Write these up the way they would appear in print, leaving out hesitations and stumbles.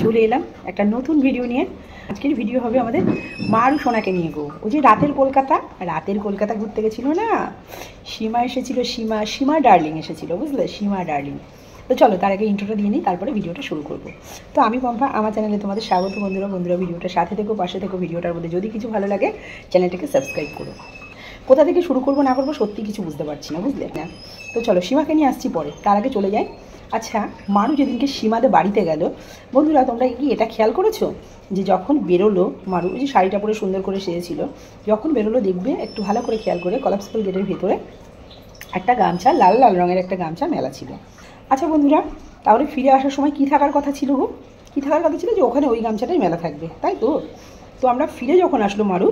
চলে এলাম একটা নতুন ভিডিও নিয়ে। আজকের ভিডিও হবে আমাদের মারু সোনাকে নিয়ে গো। ওই যে রাতের কলকাতা ঘুরতে গেছিল না, সীমা এসেছিল, সীমা ডার্লিং এসেছিল, বুঝলে, সীমা ডার্লিং। তো চলো তার আগে ইন্ট্রোটা দিয়ে নিই, তারপরে ভিডিওটা শুরু করব। তো আমি পম্পা, আমার চ্যানেলে তোমাদের স্বাগত। বন্ধুরা ভিডিওটার সাথে থেকো, পাশে থেকো। ভিডিওটার মধ্যে যদি কিছু ভালো লাগে চ্যানেলটাকে সাবস্ক্রাইব করো। কোথা থেকে শুরু করবো না করবো সত্যি কিছু বুঝতে পারছি না, বুঝলে না। তো চলো সীমাকে নিয়ে আসছি পরে, তার আগে চলে যাই। আচ্ছা, মারু যেদিনকে সীমাদের বাড়িতে গেল, বন্ধুরা তোমরা কি এটা খেয়াল করেছো যে যখন বেরোলো মারু, যে শাড়িটা পরে সুন্দর করে সেজেছিল, যখন বেরোলো দেখবে একটু ভালো করে খেয়াল করে, কলাপসিবল গেটের ভেতরে একটা গামছা, লাল লাল রঙের একটা গামছা মেলা ছিল। আচ্ছা বন্ধুরা, তাহলে ফিরে আসার সময় কী থাকার কথা ছিল গো? কী থাকার কথা ছিল যে ওখানে ওই গামছাটাই মেলা থাকবে, তাই তো? তো আমরা ফিরে যখন আসলো মারু,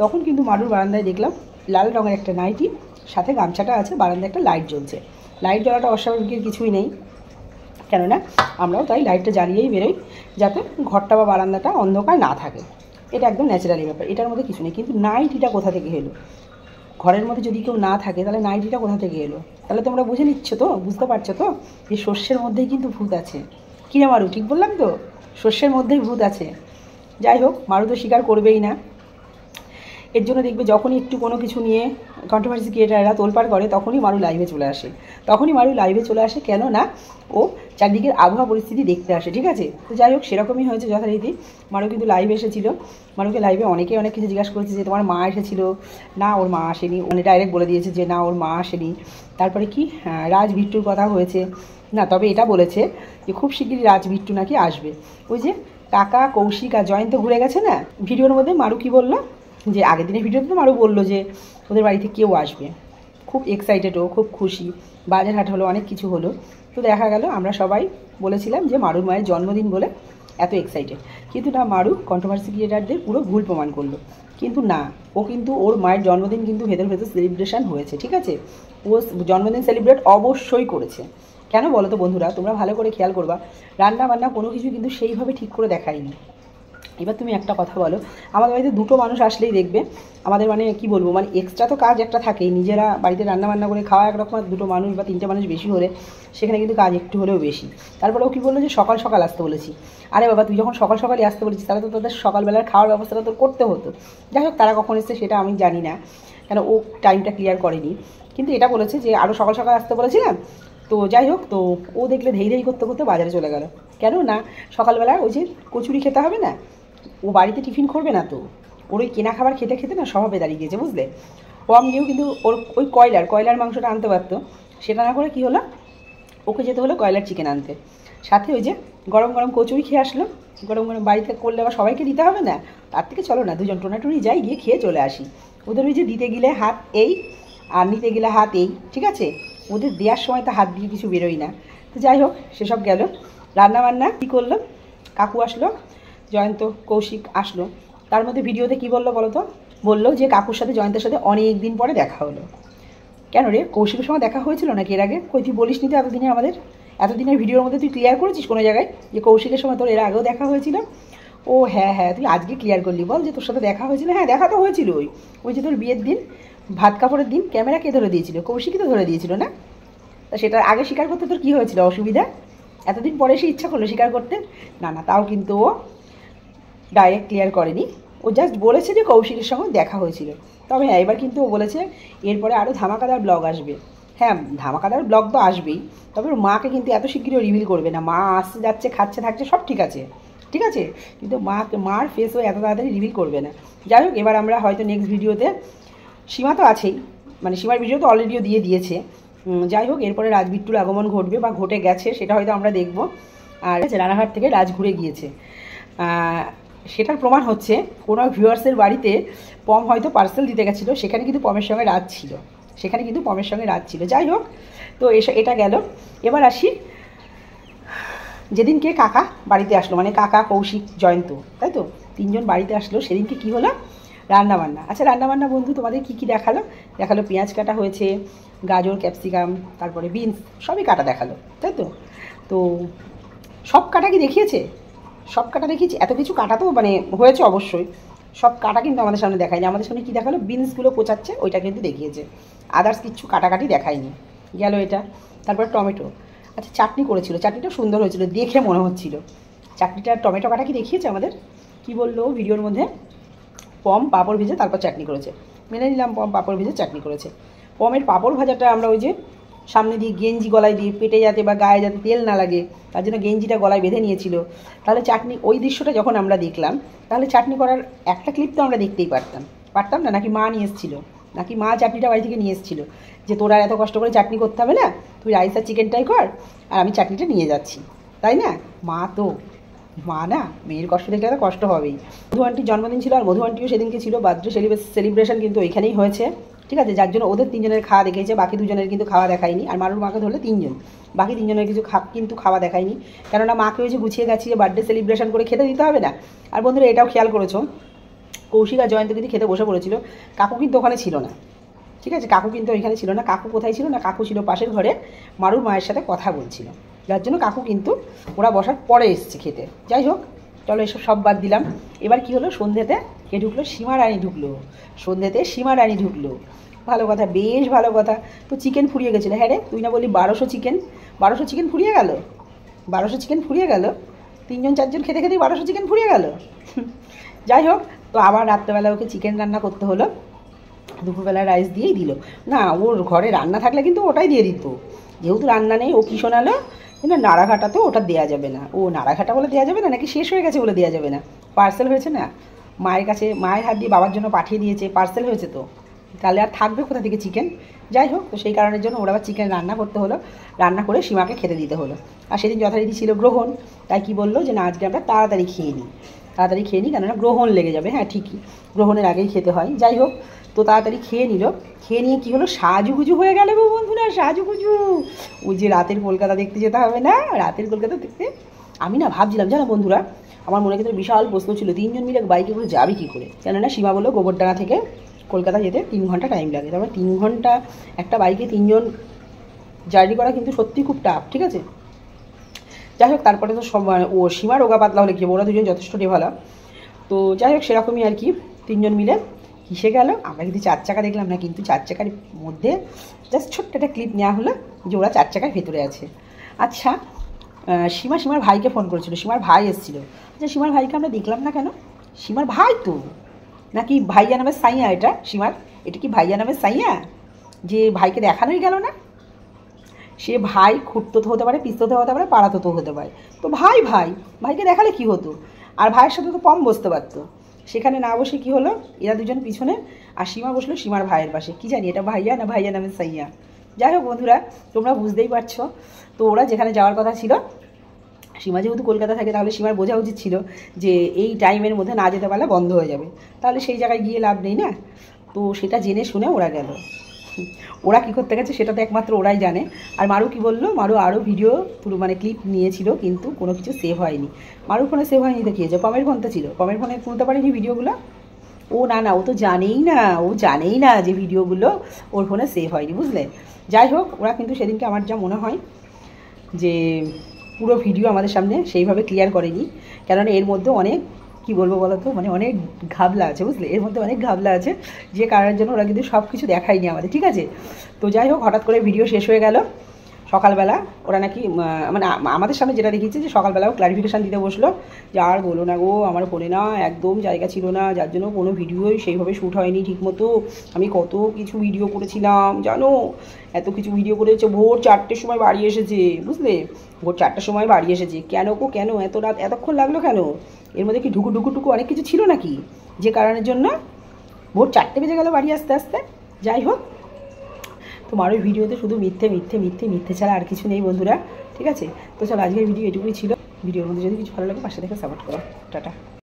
তখন কিন্তু মারুর বারান্দায় দেখলাম লাল রঙের একটা নাইটি, সাথে গামছাটা আছে, বারান্দায় একটা লাইট জ্বলছে। লাইট জ্বলাটা অস্বাভাবিকের কিছুই নেই, কেননা আমরাও তাই লাইটটা জ্বালিয়েই বেরোই, যাতে ঘরটা বা বারান্দাটা অন্ধকার না থাকে। এটা একদম ন্যাচারালি ব্যাপার, এটার মধ্যে কিছু নেই। কিন্তু নাইটিটা কোথা থেকে এলো? ঘরের মধ্যে যদি কেউ না থাকে তাহলে নাইটিটা কোথা থেকে এলো? তাহলে তোমরা বুঝে নিচ্ছ তো, বুঝতে পারছো তো যে শস্যের মধ্যেই কিন্তু ভূত আছে। কিরে মারু, ঠিক বললাম তো? শস্যের মধ্যেই ভূত আছে। যাই হোক, মারু তো স্বীকার করবেই না। এর জন্য দেখবে যখনই একটু কোনো কিছু নিয়ে কন্ট্রোভার্সি ক্রিয়েটাররা তোলপাড় করে, তখনই মারু লাইভে চলে আসে। কেন না, ও চারদিকের আবহাওয়া পরিস্থিতি দেখতে আসে, ঠিক আছে? তো যাই হোক, সেরকমই হয়েছে যথারীতি। মারু কিন্তু লাইভে এসেছিলো। মারুকে লাইভে অনেকে অনেক কিছু জিজ্ঞাসা করেছে যে তোমার মা এসেছিল না, ওর মা আসেনি। উনি ডাইরেক্ট বলে দিয়েছে যে না, ওর মা আসেনি। তারপরে কি রাজ বিট্টুর কথা হয়েছে না, তবে এটা বলেছে যে খুব শিগগিরই রাজ বিট্টু নাকি আসবে। ওই যে কাকা, কৌশিক আর জয়ন্ত ঘুরে গেছে না, ভিডিওর মধ্যে মারু কি বললো, যে আগের দিনের ভিডিওতে তো আরও বললো যে ওদের বাড়িতে কেউ আসবে, খুব এক্সাইটেডও, খুব খুশি, বাজার হাট হলো, অনেক কিছু হলো। তো দেখা গেল আমরা সবাই বলেছিলাম যে মারুর মায়ের জন্মদিন বলে এত এক্সাইটেড, কিন্তু না, মারু কন্ট্রোভার্সি ক্রিয়েটারদের পুরো ভুল প্রমাণ করলো। কিন্তু না, ও কিন্তু ওর মায়ের জন্মদিন কিন্তু ভেতর সেলিব্রেশন হয়েছে, ঠিক আছে? ও জন্মদিন সেলিব্রেট অবশ্যই করেছে। কেন বলো তো বন্ধুরা, তোমরা ভালো করে খেয়াল করবা, রান্না বান্না কোনো কিছু কিন্তু সেইভাবে ঠিক করে দেখায়নি। এবার তুমি একটা কথা বলো, আমাদের বাড়িতে দুটো মানুষ আসলেই দেখবে আমাদের মানে কি বলবো, মানে এক্সট্রা তো কাজ একটা থাকেই, নিজেরা বাড়িতে রান্না বান্না করে খাওয়া একরকম, আর দুটো মানুষ বা তিনটে মানুষ বেশি হলে সেখানে কিন্তু কাজ একটু হলেও বেশি। তারপরেও কী বললো যে সকাল সকাল আসতে বলেছি। আরে বাবা, তুই যখন সকাল সকালই আসতে বলেছিস তাহলে তো তোদের সকালবেলার খাওয়ার ব্যবস্থাটা তোর করতে হতো। যাই হোক, তারা কখন এসছে সেটা আমি জানি না, কেন ও টাইমটা ক্লিয়ার করেনি। কিন্তু এটা বলেছে যে আরও সকাল সকাল আসতে বলেছিলাম। তো যাই হোক, তো ও দেখলে ধেই করতে করতে বাজারে চলে গেল। কেন না, সকালবেলা ওই যে কচুরি খেতে হবে না, ও বাড়িতে টিফিন করবে না, তো ওর ওই কেনা খাবার খেতে খেতে না স্বভাবে দাঁড়িয়ে গিয়েছে, বুঝলে। ও আমি গিয়েও কিন্তু ওর ওই কয়লার মাংসটা আনতে পারতো, সেটা না করে কী হলো, ওকে যেতে হলো কয়লার চিকেন আনতে। সাথে ওই যে গরম গরম কচুরি খেয়ে আসলো। গরম গরম বাড়িতে করলে আবার সবাইকে দিতে হবে না, তার থেকে চলো না দুজন টোনাটুনি যাই, গিয়ে খেয়ে চলে আসি। ওদের ওই যে দিতে গেলে হাত এই আর নিতে গেলে হাত এই, ঠিক আছে? ওদের দেওয়ার সময় তো হাত দিয়ে কিছু বেরোই না। তো যাই হোক, সেসব গেল। রান্নাবান্না কী করলো, কাকু আসলো, জয়ন্ত, কৌশিক আসলো। তার মধ্যে ভিডিওতে কী বললো বলো তো? বললো যে কাকুর সাথে, জয়ন্তের সাথে অনেক দিন পরে দেখা হলো। কেন রে, কৌশিকের সঙ্গে দেখা হয়েছিল নাকি এর আগে? কই তুই বলিস নি তো এতদিনের ভিডিওর মধ্যে তুই ক্লিয়ার করেছিস কোনো জায়গায় যে কৌশিকের সঙ্গে তোর এর আগেও দেখা হয়েছিল? ও হ্যাঁ, তুই আজকে ক্লিয়ার করলি, বল যে তোর সাথে দেখা হয়েছিল। হ্যাঁ, দেখা তো হয়েছিল, ওই যে তোর বিয়ের দিন, ভাত কাপড়ের দিন। ক্যামেরা কে ধরে দিয়েছিল? কৌশিকই তো ধরে দিয়েছিল না? তা সেটা আগে স্বীকার করতে তোর কী হয়েছিল, অসুবিধা? এতদিন পরে সে ইচ্ছা করলো স্বীকার করতে? না, তাও কিন্তু ও ডাইরেক্ট ক্লিয়ার করেনি। ও জাস্ট বলেছে যে কৌশিকের সঙ্গে দেখা হয়েছিল। তবে হ্যাঁ, এবার কিন্তু ও বলেছে এরপরে আরও ধামাকাদার ব্লগ আসবে। হ্যাঁ, ধামাকাদার ব্লগ তো আসবেই, তবে ওর মাকে কিন্তু এত শিগগিরই রিভিল করবে না। মা আসছে যাচ্ছে, খাচ্ছে থাকছে, সব ঠিক আছে, কিন্তু মার ফেসও এত তাড়াতাড়ি রিভিল করবে না। যাই হোক, এবার আমরা হয়তো নেক্সট ভিডিওতে, সীমা তো আছেই, মানে সীমার ভিডিও তো অলরেডিও দিয়েছে। যাই হোক, এরপরে রাজবিট্টুর আগমন ঘটবে বা ঘটে গেছে, সেটা হয়তো আমরা দেখব। আর রানাঘাট থেকে রাজ ঘুরে গিয়েছে, সেটার প্রমাণ হচ্ছে কোনো ভিউয়ার্সের বাড়িতে পম হয়তো পার্সেল দিতে গেছিলো, সেখানে কিন্তু পমের সঙ্গে রাজ ছিল। যাই হোক, তো এটা গেল। এবার আসি যেদিনকে কাকা বাড়িতে আসলো, মানে কাকা, কৌশিক, জয়ন্ত, তাই তো তিনজন বাড়িতে আসলো, সেদিনকে কী হলো, রান্নাবান্না। আচ্ছা, রান্নাবান্না বন্ধু তোমাদের কী দেখালো? পেঁয়াজ কাটা হয়েছে, গাজর, ক্যাপসিকাম, তারপরে বিনস, সবই কাটা দেখালো, তাই তো? তো সব কাটা কি দেখিয়েছে? সব কাটা দেখিয়েছি, এত কিছু কাটা তো মানে হয়েছে অবশ্যই, সব কাটা কিন্তু আমাদের সামনে দেখায়নি। আমাদের সামনে কী দেখালো, বিনসগুলো কোচাচ্ছে, ওইটা কিন্তু দেখিয়েছে, আদার্স কিচ্ছু কাটাকাটি দেখায়নি। গেল এটা। তারপর টমেটো। আচ্ছা, চাটনি করেছিল, চাটনিটা সুন্দর হয়েছিল, দেখে মনে হচ্ছিল। চাটনিটা টমেটো কাটা কি দেখিয়েছে আমাদের, কি বললো ভিডিওর মধ্যে, পম পাঁপড় ভেজে তারপর চাটনি করেছে। মেনে নিলাম পম পাঁপড় ভেজে চাটনি করেছে। পমের পাঁপড় ভাজাটা আমরা ওই যে সামনে দিয়ে গেঞ্জি গলায় দিয়ে পেটে যাতে বা গায়ে যাতে তেল না লাগে তার জন্য গেঞ্জিটা গলায় বেঁধে নিয়েছিল। তাহলে চাটনি ওই দৃশ্যটা যখন আমরা দেখলাম তাহলে চাটনি করার একটা ক্লিপ তো আমরা দেখতেই পারতাম না, নাকি মা নিয়ে এসেছিলো, নাকি মা চাটনিটা বাড়ি থেকে নিয়ে এসেছিলো যে তোরা এত কষ্ট করে চাটনি করতে হবে না, তুই রাইস আর চিকেনটাই কর আর আমি চাটনিটা নিয়ে যাচ্ছি, তাই না? মা না, মেয়ের কষ্ট দেখলে তো কষ্ট হবেই। মধু আন্টির জন্মদিন ছিল আর মধু আন্টিও সেদিনকে ছিল, বার্থডে সেলিব্রেশন কিন্তু ওইখানেই হয়েছে, ঠিক আছে? যার জন্য ওদের 3 জনের খাওয়া দেখেছে, বাকি 2 জনের কিন্তু খাওয়া দেখায়নি। আর মারুর মাকে ধরলে 3 জন, বাকি 3 জনের কিন্তু খাওয়া দেখায়নি, কেননা মাকে ওই যে গুছিয়ে গাছিয়ে বার্থডে সেলিব্রেশন করে খেতে দিতে হবে না। আর বন্ধুরা এটাও খেয়াল করেছো, কৌশিক আর জয়ন্ত কিন্তু খেতে বসে পড়েছিল, কাকু কিন্তু ওখানে ছিল না, ঠিক আছে? কাকু কিন্তু ওইখানে ছিল না। কাকু কোথায় ছিল না, কাকু ছিল পাশের ঘরে মারুর মায়ের সাথে কথা বলছিল, যার জন্য কাকু কিন্তু ওরা বসার পরে এসছে খেতে। যাই হোক, চলো এসব সব বাদ দিলাম। এবার কি হলো, সন্ধ্যেতে কে ঢুকলো, সীমা রানী ঢুকলো। সন্ধ্যেতে সীমা রানী ঢুকলো, ভালো কথা, বেশ ভালো কথা। তো চিকেন ফুরিয়ে গেছিলো। হ্যাঁ রে, তুই না বললি 1200 চিকেন ফুরিয়ে গেল, 1200 চিকেন ফুরিয়ে গেল, 3 জন 4 জন খেতে খেতেই 1200 চিকেন ফুরিয়ে গেল। যাই হোক, তো আবার রাত্রেবেলা ওকে চিকেন রান্না করতে হলো, দুপুরবেলা রাইস দিয়েই দিল। না, ওর ঘরে রান্না থাকলে কিন্তু ওটাই দিয়ে দিত, যেহেতু রান্না নেই ও কী শোনালো, কিন্তু নাড়াঘাটাতে ওটা দেওয়া যাবে না। ও নাড়াঘাটা বলে দেওয়া যাবে না, নাকি শেষ হয়ে গেছে বলে দেওয়া যাবে না? পার্সেল হয়েছে না, মায়ের কাছে, মায়ের হাত দিয়ে বাবার জন্য পাঠিয়ে দিয়েছে, পার্সেল হয়েছে, তো তাহলে আর থাকবে কোথা থেকে চিকেন? যাই হোক, তো সেই কারণের জন্য ওরা আবার চিকেন রান্না করতে হলো, রান্না করে সীমাকে খেতে দিতে হলো। আর সেদিন যথারীতি ছিল গ্রহণ, তাই কি বললো যে না আজকে আমরা তাড়াতাড়ি খেয়ে নিই, কেননা গ্রহণ লেগে যাবে। হ্যাঁ ঠিকই, গ্রহণের আগেই খেতে হয়। যাই হোক, তো তাড়াতাড়ি খেয়ে নিয়ে কী হলো, সাজুগুজু হয়ে গেল গো বন্ধুরা, সাজুগুজু। ওই যে রাতের কলকাতা দেখতে যেতে হবে না, রাতের কলকাতা দেখতে। আমি না ভাবছিলাম, জানো বন্ধুরা, আমার মনে কিন্তু বিশাল প্রশ্ন ছিল, 3 জন মিলে বাইকে করে যাবে কী করে? কেননা সীমা বললো গোবরডাঙ্গা থেকে কলকাতা যেতে 3 ঘন্টা টাইম লাগে। তারপরে 3 ঘন্টা একটা বাইকে 3 জন জার্নি করা কিন্তু সত্যি খুব টাফ, ঠিক আছে? যাই হোক, তারপরে তো সব ও সীমা রোগা পাতলা হলে কি, ওরা 2 জন যথেষ্ট ভালো। তো যাই হোক, সেরকমই আর কি, 3 জন মিলে কিসে গেল। আমরা কিন্তু 4 চাকা দেখলাম না, কিন্তু 4 চাকার মধ্যে জাস্ট ছোট্ট একটা ক্লিপ নেওয়া হলো যে ওরা 4 চাকার ভেতরে আছে। আচ্ছা, সীমার ভাইকে ফোন করেছিল, সীমার ভাই এসেছিলো। আচ্ছা, সীমার ভাইকে আমরা দেখলাম না কেন? সীমার ভাই তো নাকি ভাইয়া নামের সাইয়া? এটা কি ভাইয়া নামের সাইয়া যে ভাইকে দেখানোই গেল না? সে ভাই খুঁড়তো তো হতে পারে, পিস্ততো হতে পারে, পাড়াতো তো হতে পারে, তো ভাইকে দেখালে কি হতো? আর ভাইয়ের সাথে তো কম বসতে পারতো, সেখানে না বসে কি হলো, এরা 2 জন পিছনে আর সীমা বসলো সীমার ভাইয়ের পাশে। কি জানি এটা ভাইয়া না ভাইয়া নামের সাইয়া। যাই হোক বন্ধুরা, তোমরা বুঝতেই পারছো। তো ওরা যেখানে যাওয়ার কথা ছিল, সীমা যেহেতু কলকাতা থাকে, তাহলে সীমার বোঝা উচিত ছিল যে এই টাইমের মধ্যে না যেতে পারলে বন্ধ হয়ে যাবে, তাহলে সেই জায়গায় গিয়ে লাভ নেই না। তো সেটা জেনে শুনে ওরা গেল। ওরা কী করতে গেছে সেটা তো একমাত্র ওরাই জানে। আর মারু কি বললো, মারু আরও ভিডিও পুরো ক্লিপ নিয়েছিল, কিন্তু কোনো কিছু সেভ হয়নি। মারুর ফোনে সেভ হয়নি দেখিয়েছে, পমের ফোনতে ছিল, পমের ফোনে তুলতে পারিনি ভিডিওগুলো। ও ও তো জানেই না যে ভিডিওগুলো ওর ফোনে সেভ হয়নি, বুঝলে? যাই হোক, ওরা কিন্তু সেদিনকে আমার যা মনে হয় যে পুরো ভিডিও আমাদের সামনে সেইভাবে ক্লিয়ার করেনি, কেননা এর মধ্যে অনেক, কি বলবো বলো তো, অনেক ঘাবলা আছে, বুঝলে? এর মধ্যে অনেক ঘাবলা আছে, যে কারণের জন্য ওরা কিন্তু সব কিছু দেখায়নি আমাদের, ঠিক আছে? তো যাই হোক, হঠাৎ করে ভিডিও শেষ হয়ে গেল সকালবেলা। ওরা নাকি আমাদের সামনে যেটা দেখিয়েছে যে সকালবেলাও ক্লারিফিকেশান দিতে বসলো যে আর বলো না গো, আমার ফোনে না একদম জায়গা ছিল না, যার জন্য কোনো ভিডিওই সেইভাবে শ্যুট হয়নি ঠিকমতো। আমি কত কিছু ভিডিও করেছিলাম জানো, এত কিছু ভিডিও করেছে। ভোর 4টের সময় বাড়ি এসেছে, বুঝলে? ভোর 4টের সময় বাড়ি এসেছে। কেন এত রাত এতক্ষণ লাগলো কেন? এর মধ্যে কি ঢুকু অনেক কিছু ছিল নাকি, যে কারণের জন্য ভোর 4টে বেজে গেল বাড়ি আসতে আসতে? যাই হোক, তোমার ওই ভিডিওতে শুধু মিথ্যে ছাড়া আর কিছু নেই বন্ধুরা, ঠিক আছে? তো চলো, আজকের ভিডিও এটুকুই ছিল। ভিডিওর মধ্যে যদি কিছু ভালো লাগে পাশে থেকে সাপোর্ট করো। টাটা।